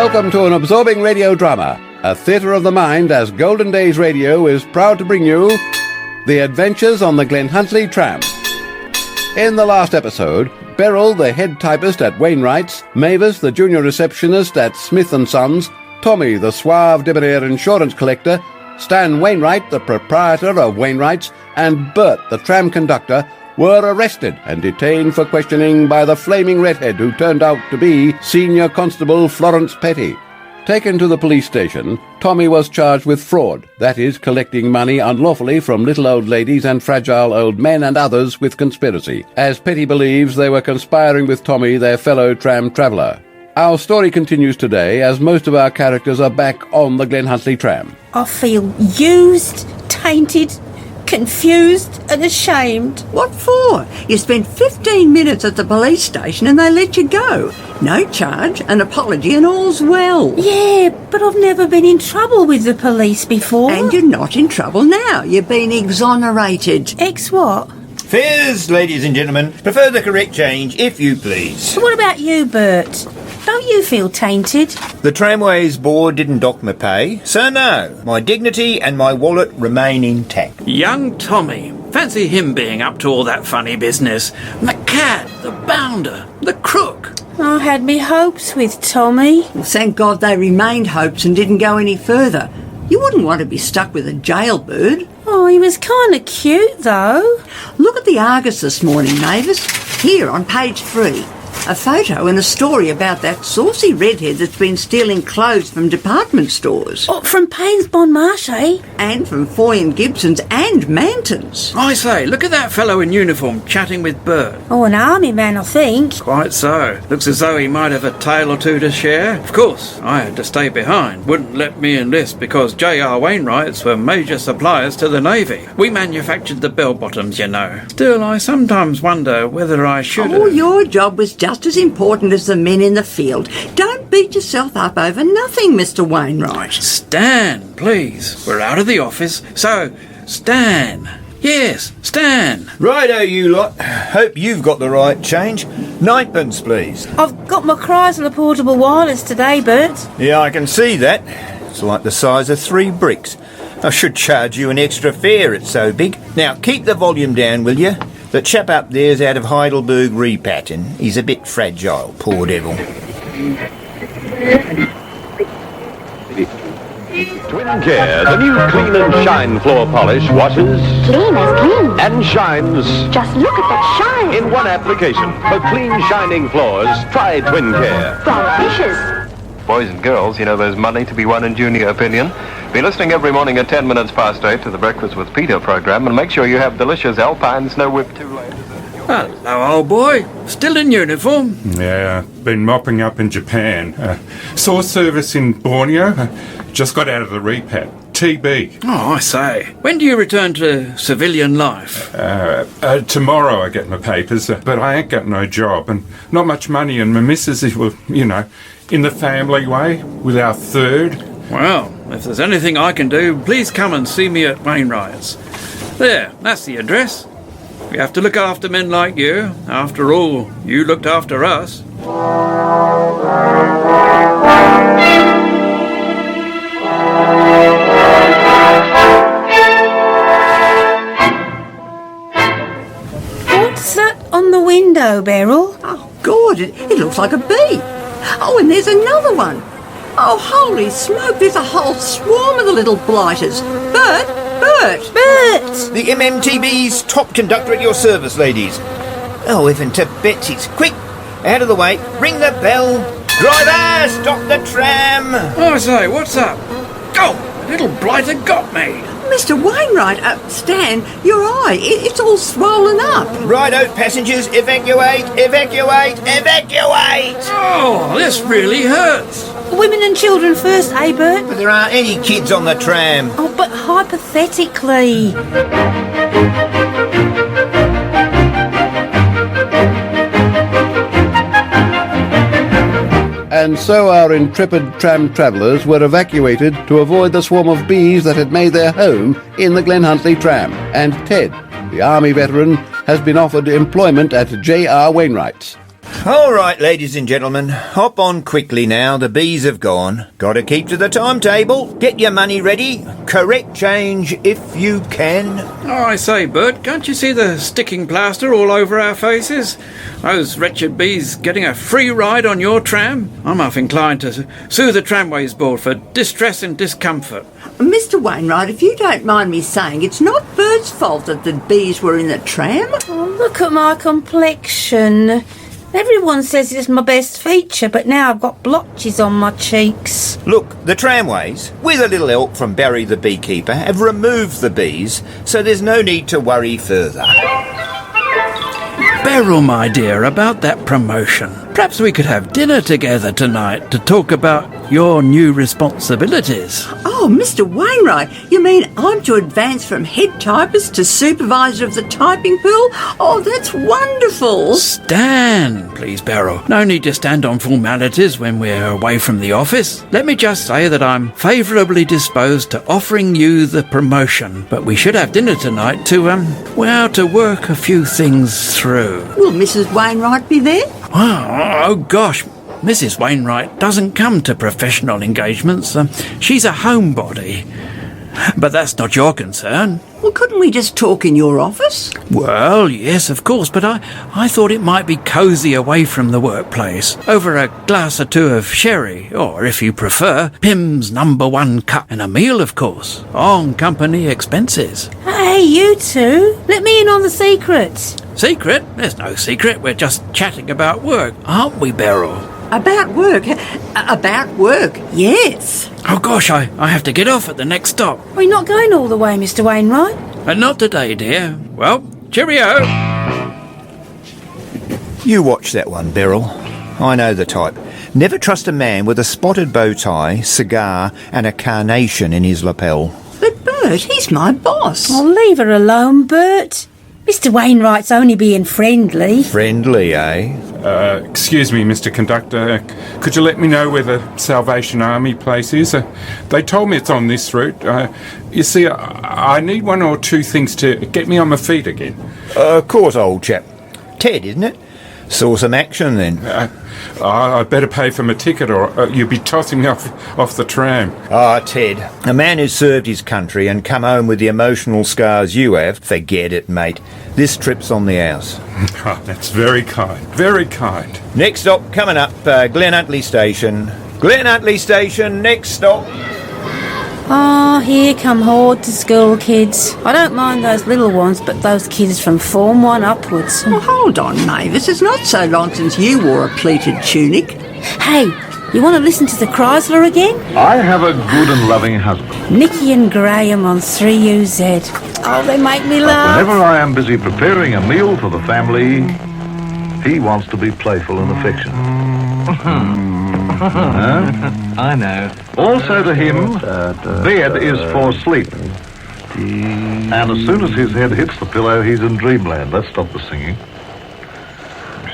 Welcome to an absorbing radio drama, a theatre of the mind, as Golden Days Radio is proud to bring you The Adventures on the Glen Huntly Tram. In the last episode, Beryl, the head typist at Wainwright's, Mavis, the junior receptionist at Smith & Sons, Tommy, the suave debonair insurance collector, Stan Wainwright, the proprietor of Wainwright's, and Bert, the tram conductor, were arrested and detained for questioning by the flaming redhead who turned out to be Senior Constable Florence Petty. Taken to the police station, Tommy was charged with fraud, that is, collecting money unlawfully from little old ladies and fragile old men and others with conspiracy, as Petty believes they were conspiring with Tommy, their fellow tram traveller. Our story continues today, as most of our characters are back on the Glen Huntly tram. I feel used, tainted, confused and ashamed. What for? You spent 15 minutes at the police station and they let you go. No charge, an apology and all's well. Yeah, but I've never been in trouble with the police before. And you're not in trouble now. You've been exonerated. Ex what? Fares, ladies and gentlemen. Prefer the correct change, if you please. So what about you, Bert? Don't you feel tainted? The Tramways Board didn't dock my pay, so no. My dignity and my wallet remain intact. Young Tommy. Fancy him being up to all that funny business. The cad, the bounder, the crook. I had me hopes with Tommy. Well, thank God they remained hopes and didn't go any further. You wouldn't want to be stuck with a jailbird. Oh, he was kind of cute, though. Look at the Argus this morning, Mavis. Here on page 3. A photo and a story about that saucy redhead that's been stealing clothes from department stores. Oh, from Payne's Bon Marché? And from Foy and Gibson's and Manton's. I say, look at that fellow in uniform chatting with Bert. Oh, an army man, I think. Quite so. Looks as though he might have a tale or two to share. Of course, I had to stay behind. Wouldn't let me enlist because J.R. Wainwright's were major suppliers to the Navy. We manufactured the bell-bottoms, you know. Still, I sometimes wonder whether I should have... Oh, your job was just as important as the men in the field. Don't beat yourself up over nothing, Mr. Wainwright. Stan, please. We're out of the office, so Stan. Yes, Stan. Righto, you lot. Hope you've got the right change. 9pence, please. I've got my Chrysler portable wireless today, Bert. Yeah, I can see that. It's like the size of 3 bricks. I should charge you an extra fare, it's so big. Now, keep the volume down, will you? The chap up there's out of Heidelberg Repat, and he's a bit fragile, poor devil. Twin Care, the new clean and shine floor polish washes... Clean as clean. ...and shines... Just look at that shine. ...in one application. For clean, shining floors, try Twin Care. From Fishes. Boys and girls, you know there's money to be won in junior opinion. Be listening every morning at 10 minutes past 8 to the Breakfast with Peter program, and make sure you have delicious Alpine Snow Whip 2 layers. Hello, old boy. Still in uniform? Yeah, been mopping up in Japan. Saw service in Borneo. Just got out of the repat. TB. Oh, I say. When do you return to civilian life? Tomorrow I get my papers, but I ain't got no job and not much money, and my missus is, well, you know, in the family way with our third. Well, if there's anything I can do, please come and see me at Wainwright's. There, that's the address. We have to look after men like you. After all, you looked after us. What's that on the window, Beryl? Oh, God, it looks like a bee. Oh, and there's another one. Oh, holy smoke, there's a whole swarm of the little blighters. Bert! Bert! The MMTB's top conductor at your service, ladies. Oh, even to Betsy's. Quick, out of the way. Ring the bell. Driver, stop the tram. Oh, I say, what's up? Oh, the little blighter got me. Mr. Wainwright, Stan, your eye, it's all swollen up. Righto, passengers, evacuate, evacuate, evacuate. Oh, this really hurts. Women and children first, eh, Bert? But there aren't any kids on the tram. Oh, but hypothetically. And so our intrepid tram travellers were evacuated to avoid the swarm of bees that had made their home in the Glen Huntly tram. And Ted, the army veteran, has been offered employment at J.R. Wainwright's. All right, ladies and gentlemen, hop on quickly now. The bees have gone. Got to keep to the timetable. Get your money ready. Correct change if you can. Oh, I say, Bert, can't you see the sticking plaster all over our faces? Those wretched bees getting a free ride on your tram? I'm half inclined to sue the Tramways Board for distress and discomfort. Mr. Wainwright, if you don't mind me saying, it's not Bert's fault that the bees were in the tram. Oh, look at my complexion. Everyone says it's my best feature, but now I've got blotches on my cheeks. Look, the Tramways, with a little help from Barry the beekeeper, have removed the bees, so there's no need to worry further. Beryl, my dear, about that promotion. Perhaps we could have dinner together tonight to talk about your new responsibilities. Oh, Mr. Wainwright, you mean I'm to advance from head typist to supervisor of the typing pool? Oh, that's wonderful. Stand, please, Beryl. No need to stand on formalities when we're away from the office. Let me just say that I'm favourably disposed to offering you the promotion, but we should have dinner tonight to work a few things through. Will Mrs. Wainwright be there? Oh, gosh. Mrs. Wainwright doesn't come to professional engagements. She's a homebody. But that's not your concern. Well, couldn't we just talk in your office? Well, yes, of course, but I thought it might be cosy away from the workplace, over a glass or two of sherry, or, if you prefer, Pim's #1 cup, and a meal, of course, on company expenses. Hey, you two, let me in on the secret. Secret? There's no secret. We're just chatting about work, aren't we, Beryl? About work? About work, yes. Oh, gosh, I have to get off at the next stop. We're not going all the way, Mr. Wainwright. Not today, dear. Well, cheerio. You watch that one, Beryl. I know the type. Never trust a man with a spotted bow tie, cigar, and a carnation in his lapel. But Bert, he's my boss. Oh, leave her alone, Bert. Mr. Wainwright's only being friendly. Friendly, eh? Excuse me, Mr. Conductor. Could you let me know where the Salvation Army place is? They told me it's on this route. You see, I need one or two things to get me on my feet again. Of course, old chap. Ted, isn't it? Saw some action then. I'd better pay for my ticket or you'd be tossing me off the tram. Ted, a man who's served his country and come home with the emotional scars you have, forget it, mate. This trip's on the house. Oh, that's very kind. Very kind. Next stop coming up, Glen Huntly Station. Glen Huntly Station, next stop. Ah, here come horde to school kids. I don't mind those little ones, but those kids from Form 1 upwards. Well, hold on, Mavis. It's not so long since you wore a pleated tunic. Hey, you want to listen to the Chrysler again? I have a good and loving husband. Nicky and Graham on 3UZ. Oh, they make me laugh. Whenever I am busy preparing a meal for the family, he wants to be playful and affectionate. I know. Also to him, bed is for sleep. And as soon as his head hits the pillow, he's in dreamland. Let's stop the singing.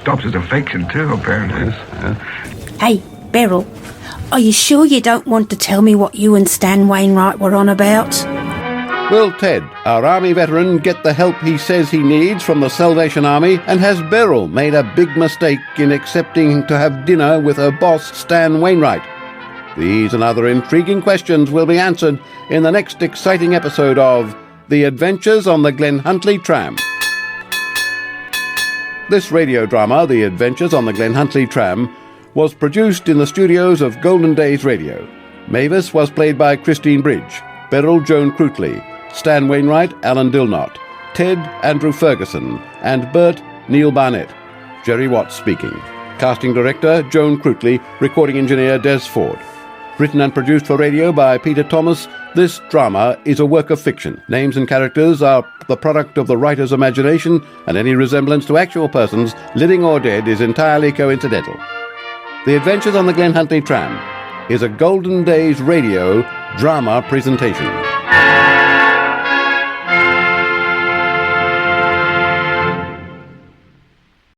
Stops his affection too, apparently. Yes. Hey, Beryl, are you sure you don't want to tell me what you and Stan Wainwright were on about? Will Ted, our Army veteran, get the help he says he needs from the Salvation Army? And has Beryl made a big mistake in accepting to have dinner with her boss, Stan Wainwright? These and other intriguing questions will be answered in the next exciting episode of The Adventures on the Glen Huntly Tram. This radio drama, The Adventures on the Glen Huntly Tram, was produced in the studios of Golden Days Radio. Mavis was played by Christine Bridge, Beryl Joan Krutli, Stan Wainwright, Alan Dilnot, Ted Andrew Ferguson, and Bert Neil Barnett. Jerry Watts speaking. Casting director Joan Krutli, recording engineer Des Ford. Written and produced for radio by Peter Thomas, this drama is a work of fiction. Names and characters are the product of the writer's imagination, and any resemblance to actual persons, living or dead, is entirely coincidental. The Adventures on the Glen Huntly Tram is a Golden Days Radio drama presentation.